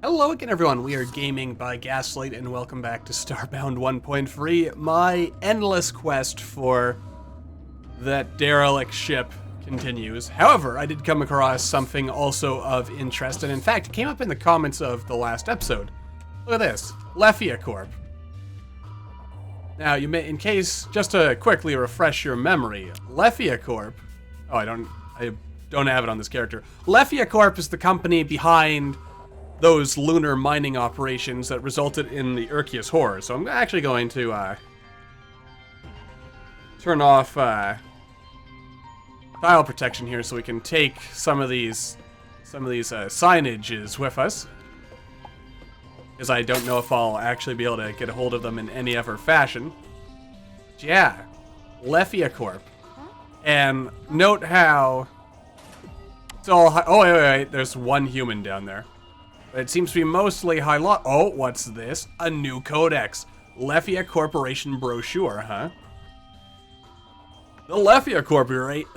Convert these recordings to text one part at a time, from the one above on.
Hello again, everyone. We are Gaming by Gaslight, and welcome back to Starbound 1.3. My endless quest for that derelict ship continues. However, I did come across something also of interest, and in fact, it came up in the comments of the last episode. Look at this. Letheia Corp. Now, you may, in case, just to quickly refresh your memory, Letheia Corp... Oh, I don't have it on this character. Letheia Corp is the company behind those lunar mining operations that resulted in the Urkius horror. So I'm actually going to turn off tile protection here so we can take some of these signages with us, because I don't know if I'll actually be able to get a hold of them in any other fashion. But yeah, Letheia Corp. And note how it's all oh wait, there's one human down there. It seems to be mostly high-law. Oh, what's this? A new codex. Letheia Corporation brochure, huh? The Letheia Corporation...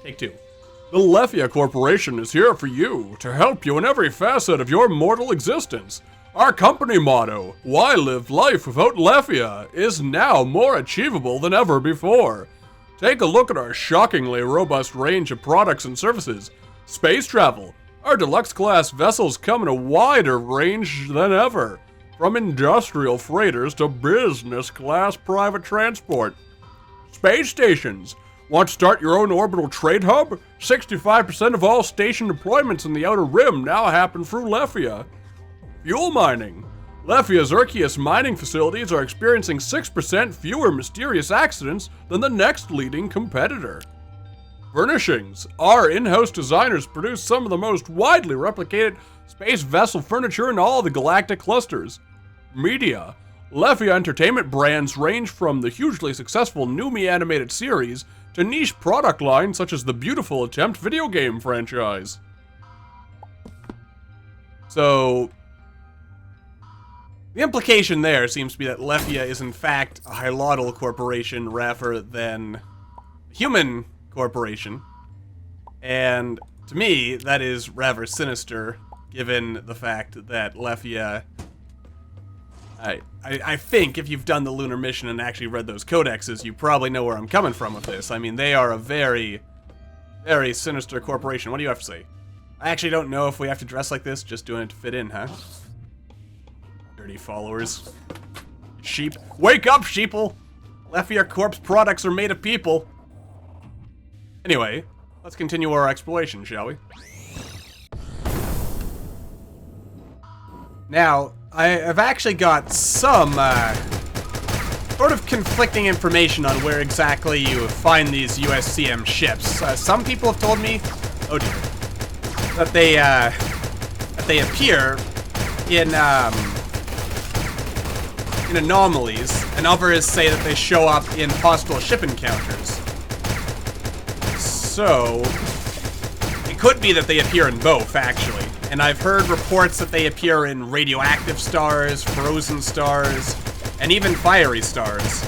Take two. The Letheia Corporation is here for you, to help you in every facet of your mortal existence. Our company motto, "Why live life without Letheia?" is now more achievable than ever before. Take a look at our shockingly robust range of products and services. Space travel. Our deluxe class vessels come in a wider range than ever, from industrial freighters to business class private transport. Space stations. Want to start your own orbital trade hub? 65% of all station deployments in the Outer Rim now happen through Letheia. Fuel mining. Letheia's Urkius mining facilities are experiencing 6% fewer mysterious accidents than the next leading competitor. Furnishings. Our in-house designers produce some of the most widely replicated space vessel furniture in all the galactic clusters. Media. Letheia entertainment brands range from the hugely successful Numi animated series to niche product lines such as the Beautiful Attempt video game franchise. So, the implication there seems to be that Letheia is in fact a Hylotl corporation rather than a human corporation, and to me that is rather sinister, given the fact that Letheia, I think if you've done the lunar mission and actually read those codexes, you probably know where I'm coming from with this. I mean, they are a very, very sinister corporation. What do you have to say? I actually don't know if we have to dress like this, just doing it to fit in, huh? Dirty followers. Sheep. Wake up, sheeple! Letheia Corp's products are made of people. Anyway, let's continue our exploration, shall we? Now, I've actually got some, sort of conflicting information on where exactly you find these USCM ships. Some people have told me, oh dear, that they appear in anomalies, and others say that they show up in hostile ship encounters. So, it could be that they appear in both, actually. And I've heard reports that they appear in radioactive stars, frozen stars, and even fiery stars.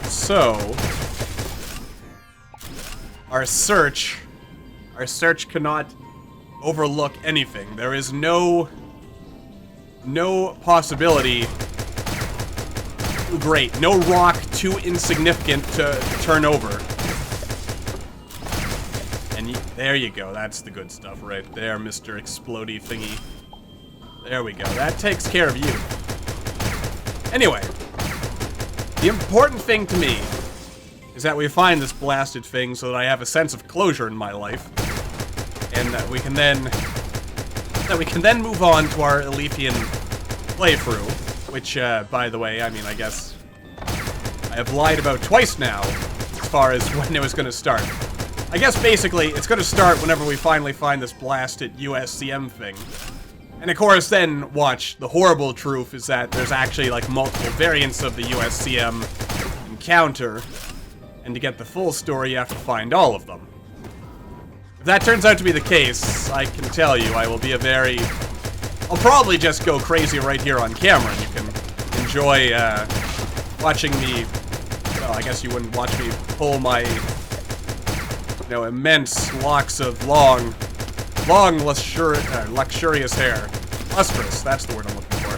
So, our search cannot overlook anything. There is no possibility too great, no rock too insignificant to turn over. There you go, that's the good stuff right there, Mr. Explodey thingy. There we go, that takes care of you. Anyway, the important thing to me is that we find this blasted thing so that I have a sense of closure in my life. And that we can then move on to our Elethian playthrough. Which, by the way, I mean, I guess I have lied about twice now as far as when it was going to start. I guess basically, it's going to start whenever we finally find this blasted USCM thing. And of course, then, watch, the horrible truth is that there's actually, like, multiple variants of the USCM encounter, and to get the full story, you have to find all of them. If that turns out to be the case, I can tell you, I will be I'll probably just go crazy right here on camera, and you can enjoy, watching me, well, I guess you wouldn't watch me pull my, immense locks of long long, luxurious hair. Lustrous, that's the word I'm looking for.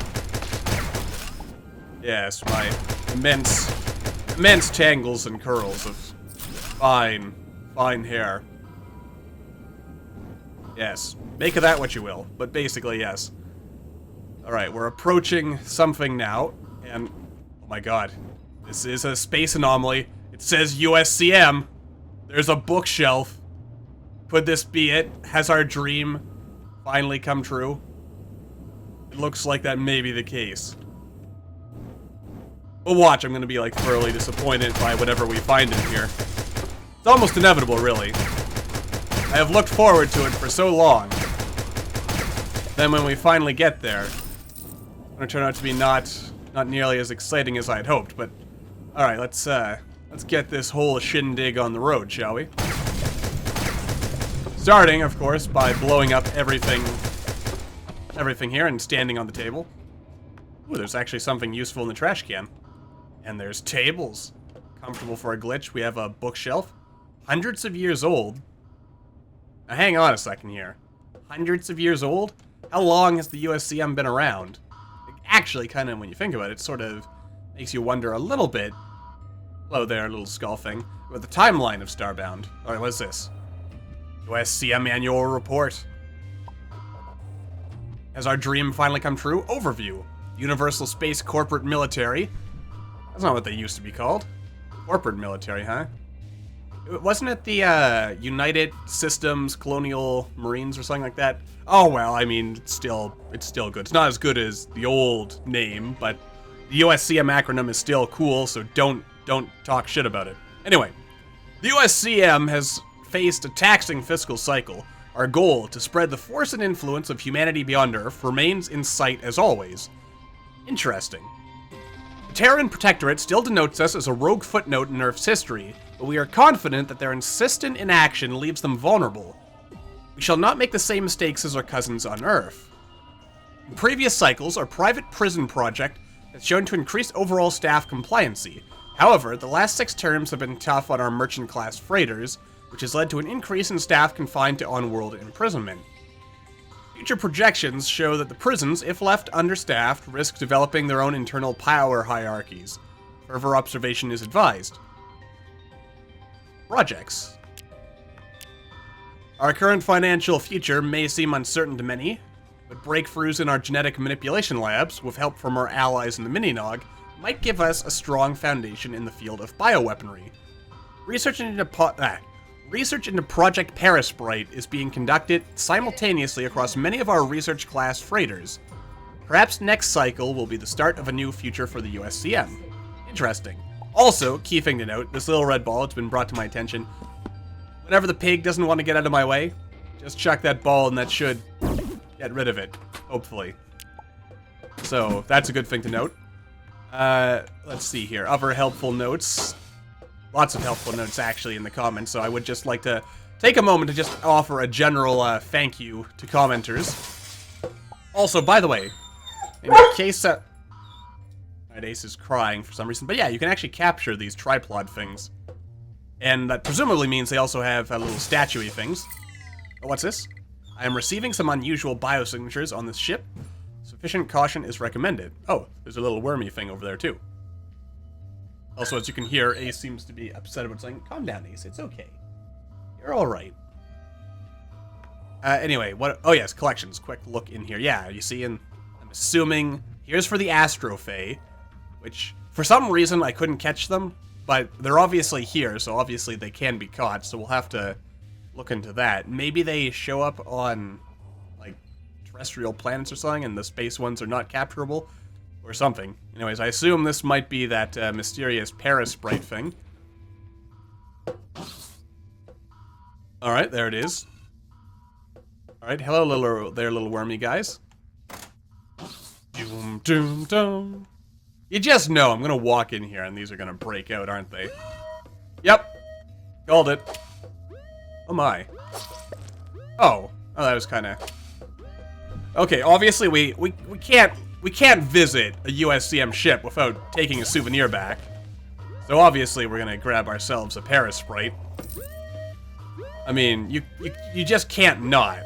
Yes, my immense tangles and curls of fine hair. Yes, make of that what you will, but basically, yes. Alright, we're approaching something now, and oh my god, this is a space anomaly. It says USCM. There's a bookshelf. Could this be it? Has our dream finally come true? It looks like that may be the case. But watch, I'm gonna be like thoroughly disappointed by whatever we find in here. It's almost inevitable, really. I have looked forward to it for so long. Then when we finally get there, it's gonna turn out to be not nearly as exciting as I had hoped, but alright, let's get this whole shindig on the road, shall we? Starting, of course, by blowing up everything here and standing on the table. Ooh, there's actually something useful in the trash can. And there's tables. Comfortable for a glitch. We have a bookshelf. Hundreds of years old. Now hang on a second here. Hundreds of years old? How long has the USCM been around? Actually, kind of, when you think about it, it sort of makes you wonder a little bit. Hello there, little skull thing. With the timeline of Starbound. Alright, what is this? USCM annual report. Has our dream finally come true? Overview. Universal Space Corporate Military. That's not what they used to be called. Corporate military, huh? Wasn't it the United Systems Colonial Marines or something like that? Oh well, I mean, it's still good. It's not as good as the old name, but the USCM acronym is still cool, so don't talk shit about it. Anyway, the USCM has faced a taxing fiscal cycle. Our goal, to spread the force and influence of humanity beyond Earth, remains in sight as always. Interesting. The Terran Protectorate still denotes us as a rogue footnote in Earth's history, but we are confident that their insistent inaction leaves them vulnerable. We shall not make the same mistakes as our cousins on Earth. In previous cycles, our private prison project has shown to increase overall staff compliancy. However, the last 6 terms have been tough on our merchant-class freighters, which has led to an increase in staff confined to on-world imprisonment. Future projections show that the prisons, if left understaffed, risk developing their own internal power hierarchies. Further observation is advised. Projects. Our current financial future may seem uncertain to many, but breakthroughs in our genetic manipulation labs, with help from our allies in the Mini-Nog, might give us a strong foundation in the field of bioweaponry. Research into Project Parasprite is being conducted simultaneously across many of our research-class freighters. Perhaps next cycle will be the start of a new future for the USCM. Interesting. Also, key thing to note, this little red ball, it's been brought to my attention. Whenever the pig doesn't want to get out of my way, just chuck that ball and that should get rid of it, hopefully. So, that's a good thing to note. Let's see here. Other helpful notes. Lots of helpful notes, actually, in the comments, so I would just like to take a moment to just offer a general thank you to commenters. Also, by the way, in case that... Ace is crying for some reason, but yeah, you can actually capture these tripod things. And that presumably means they also have little statue-y things. Oh, what's this? I am receiving some unusual biosignatures on this ship. Sufficient caution is recommended. Oh, there's a little wormy thing over there, too. Also, as you can hear, Ace seems to be upset about something. Calm down, Ace. It's okay. You're alright. Anyway, what... Oh, yes, collections. Quick look in here. Yeah, you see, and I'm assuming... Here's for the Astrophae, which, for some reason, I couldn't catch them, but they're obviously here, so obviously they can be caught, so we'll have to look into that. Maybe they show up on, like, terrestrial planets or something, and the space ones are not capturable? Or something. Anyways, I assume this might be that mysterious Parasprite thing. Alright, there it is. Alright, hello little wormy guys. Doom, doom, doom. You just know I'm gonna walk in here and these are gonna break out, aren't they? Yep. Called it. Oh my. Oh, that was kinda... Okay, obviously we can't visit a USCM ship without taking a souvenir back. So obviously we're gonna grab ourselves a Parasprite. I mean, you just can't not.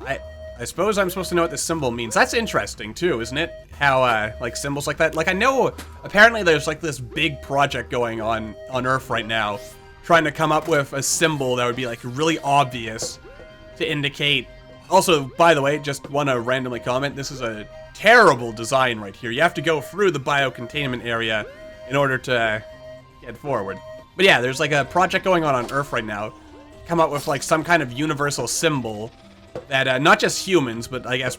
I suppose I'm supposed to know what this symbol means. That's interesting, too, isn't it? How, like, symbols like that. Like, I know, apparently there's, like, this big project going on Earth right now, trying to come up with a symbol that would be, like, really obvious to indicate... Also, by the way, just want to randomly comment, this is a terrible design right here. You have to go through the biocontainment area in order to get forward. But yeah, there's, like, a project going on Earth right now. Come up with, like, some kind of universal symbol that not just humans, but I guess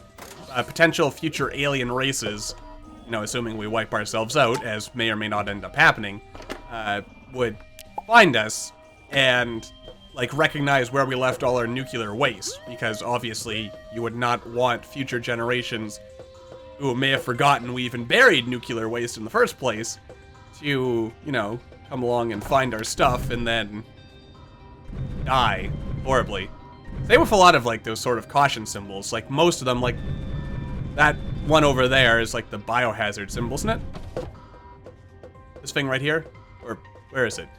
potential future alien races, you know, assuming we wipe ourselves out, as may or may not end up happening, would find us and, like, recognize where we left all our nuclear waste, because obviously you would not want future generations who may have forgotten we even buried nuclear waste in the first place to, you know, come along and find our stuff and then die horribly. Same with a lot of, like, those sort of caution symbols. Like, most of them, like, that one over there is, like, the biohazard symbol, isn't it? This thing right here? Or, where is it?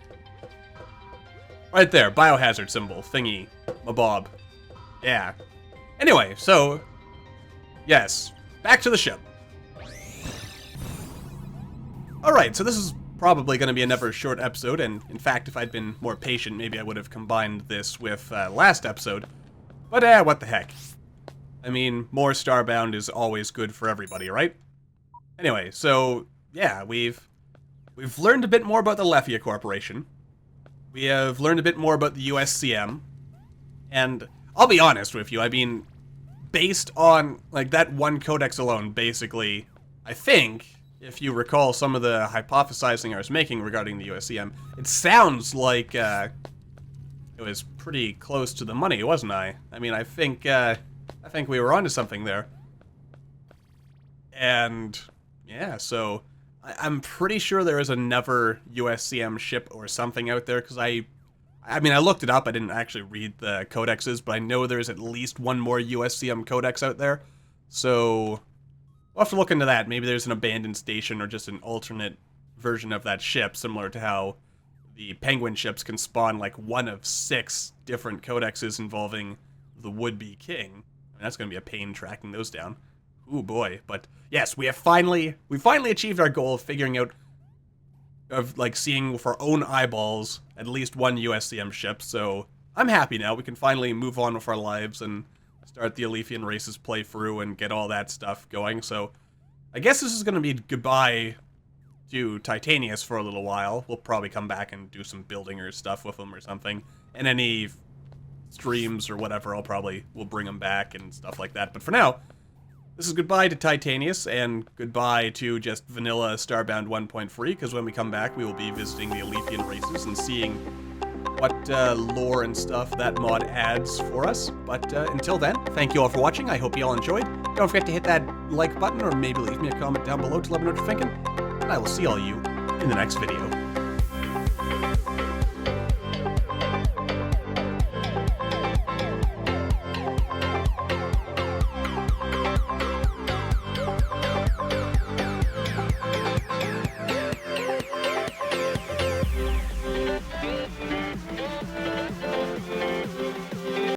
Right there, biohazard symbol, thingy, mabob. Yeah. Anyway, so, yes, back to the ship. Alright, so this is probably going to be another short episode, and in fact, if I'd been more patient, maybe I would have combined this with last episode. But, what the heck. I mean, more Starbound is always good for everybody, right? Anyway, so, yeah, we've learned a bit more about the Letheia Corporation. We have learned a bit more about the USCM. And I'll be honest with you, I mean, based on, like, that one codex alone, basically, I think... If you recall some of the hypothesizing I was making regarding the USCM, it sounds like it was pretty close to the money, wasn't I? I mean, I think we were onto something there. And yeah, so I'm pretty sure there is another USCM ship or something out there, because I mean, I looked it up. I didn't actually read the codexes, but I know there's at least one more USCM codex out there. So we'll have to look into that. Maybe there's an abandoned station or just an alternate version of that ship, similar to how the Penguin ships can spawn like one of 6 different codexes involving the would-be king. I mean, that's going to be a pain tracking those down. Ooh boy. But yes, we finally achieved our goal of figuring out, of like seeing with our own eyeballs at least one USCM ship. So I'm happy now. We can finally move on with our lives and start the Alephian races playthrough and get all that stuff going. So I guess this is going to be goodbye to Titanius for a little while. We'll probably come back and do some building or stuff with him or something. And any streams or whatever, we'll bring him back and stuff like that. But for now, this is goodbye to Titanius and goodbye to just vanilla Starbound 1.3, because when we come back, we will be visiting the Alephian races and seeing what lore and stuff that mod adds for us. But until then, thank you all for watching. I hope you all enjoyed. Don't forget to hit that like button or maybe leave me a comment down below to let me know what you're thinking. And I will see all you in the next video.